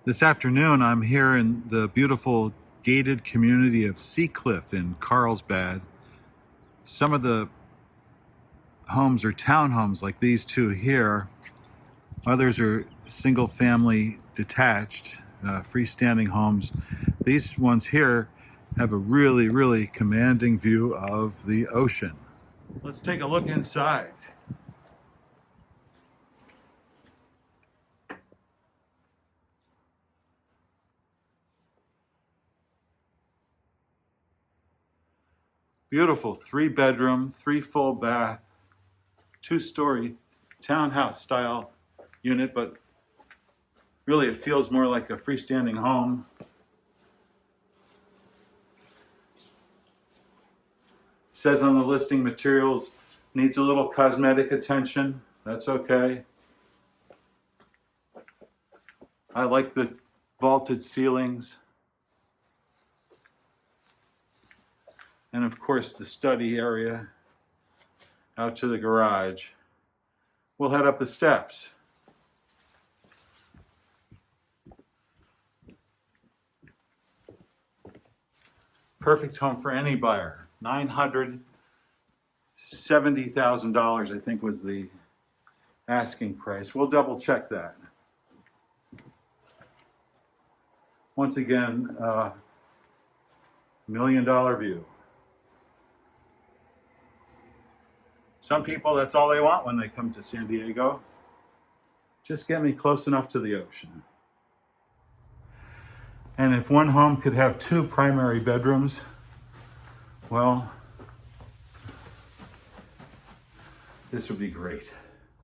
This afternoon, I'm here in the beautiful gated community of Seacliff in Carlsbad. Some of the homes are townhomes like these two here. Others are single family detached, freestanding homes. These ones here have a really commanding view of the ocean. Let's take a look inside. Beautiful 3-bedroom, 3 full bath, 2-story townhouse style unit, but really it feels more like a freestanding home. It says on the listing materials, needs a little cosmetic attention. That's okay. I like the vaulted ceilings. And of course the study area out to the garage. We'll head up the steps. Perfect home for any buyer. $970,000 I think was the asking price. We'll double check that. Once again, $1 million view. Some people, that's all they want when they come to San Diego. Just get me close enough to the ocean. And if one home could have 2 primary bedrooms, well, this would be great.